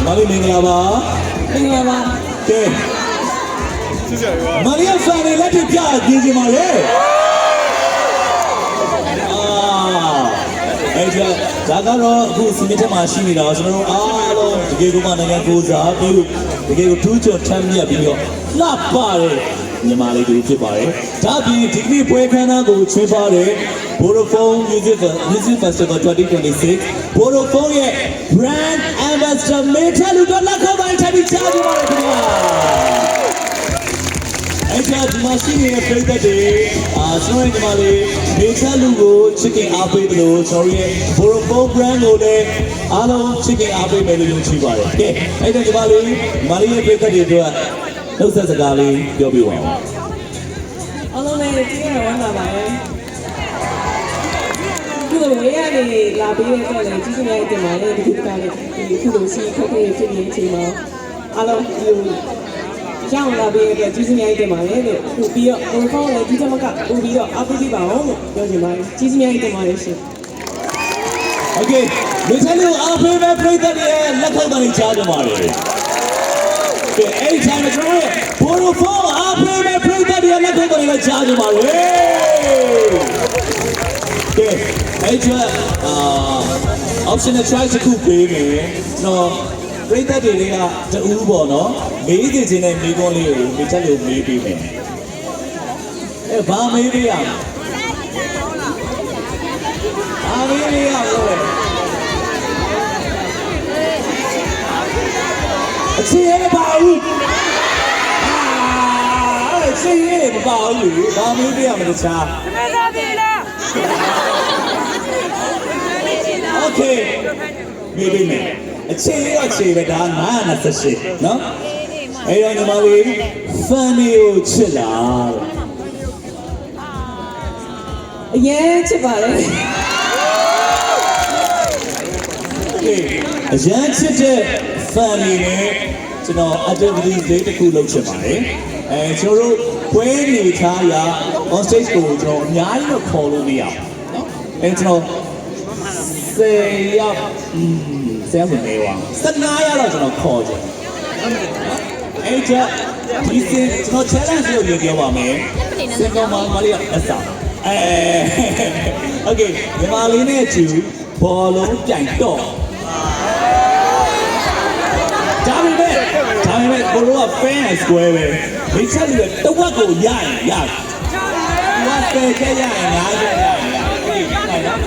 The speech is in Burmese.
မာလီမင်္ဂလာပါကဲမာလီယာဖန်လေးလက်ထပ်ပြကြည့်ကြပါလေအဲ့ဒါကတော့အခုစီမင်းထက်မှာရှိနေတာကျွန်တော်တို့အားလုံးတကယ်ကိုမှနိုင်ငံကိုစားပြီးတကယ်ကိုထူးချွန်ထမ်းမြတ်ပြီးတော့လှပတဲ့မြန်မာလေးတွေဖြစ်ပါတယ်။ဒါပြင်ဒီကနေ့ပွဲခန်းသားကိုချွေးပါတဲ့ Vodafone Music Festival 2026 Vodafone ရဲ့ Brand Ambassador မေထလူကလက်ခံပိုင်းထိုင်ပြီးကြားကြပါရခင်ဗျာ။အဲ့ဒါဒီမှာရှိနေတဲ့ပြည်သက်တွေကျွန်တော်ညီမလေးမေထလူကိုချစ်ခင်အားပေးတယ်လို့ကျွန်တော်ရဲ့ Vodafone Brand ကိုလည်းအားလုံးချစ်ခင်အားပေးမယ်လို့ယုံကြည်ပါတယ်။ကဲအဲ့ဒါညီမလေးရဲ့ပြည်သက်တွေအတွက်နှုတ်ဆက်စကားလေးပြောပြပါဦးအားလုံးလည်းကြည့်ရဝမ်းသာပါတယ်ခုလိုဝေးရနေလာပြီးတဲ့အတွက်လည်းကြီးကြီးရဲ့တင်ပါတယ်ဒီကနေ့ဒီခုလိုစီခက်ခဲဖြစ်နေတဲ့အချိန်မှာအားလုံးဒီရောင်းလာပြီးတဲ့ကြီးကြီးရဲ့တင်ပါတယ်လို့ခုပြီးတော့ဘုံဖောင်းလည်းဒီချက်မကပို့ပြီးတော့အားပေးပြပါအောင်လို့ပြောချင်ပါတယ်ကြီးကြီးရဲ့တင်ပါတယ်ရှင်โอเคလူချမ်းလူအားပေးမဲ့ပြည်သက်တွေလက်ခံပါနေချားကြပါလေကဲအဲ့ဒီမှာကျွန်တော်ဘောရဖောအားပေးမဲ့ပြည်သက်တွေလက်ခံပါနေချားကြပါလေကဲအဲ့ဒီoption try တစ်ခုပေးမယ်ကျွန်တော်ပြည်သက်တွေကတူးပေါ့နော်မေးကြည့်ခြင်းနဲ့မေးခွန်းလေးကိုမိချက်လို့မေးပေးမယ်အဲဘာမေးပေးရမလဲအားမေးပေးရလို့အချစ်ရဲ့ပါဦးအချစ်ရဲ့မပါဘူးလေဘာမေးပေးရမလဲတခြားမစားပြီလားโอเคမေးပေးမယ်အချစ်ရဲ့အချစ်ပဲဒါ928နော်အဲ့တော့ညီမလေးဖန်နေကိုချစ်လားအရင်ချစ်ပါတယ်အရန်ချစ်တဲ့ဖန်နေနဲ့ကျွန်တော် activity လေးတစ်ခုလုပ်ချင်ပါတယ်ကျွန်တော်တို့ပွဲနေထားရ on stage ကိုကျွန်တော်အများကြီးတော့ခေါ်လို့မရဘူးเนาะကျွန်တော်10ယောက်10မနေပါ15ယောက်တော့ကျွန်တော်ခေါ်ကြတယ်အဲ့ဒါဒီစင်ကျွန်တော် challenge ကိုပြောပါမယ်စင်ကောင်မလေးအစားโอเคညီမလေးနဲ့ကျူဘောလုံးပြိုင်တော့ဒါပေမဲ့ဘလိုက fan and square ပဲမိချက်လူတဝက်ကိုရရင်ရတယ်သူကပယ်ချက်ရရင်ငါးချက်ရတယ်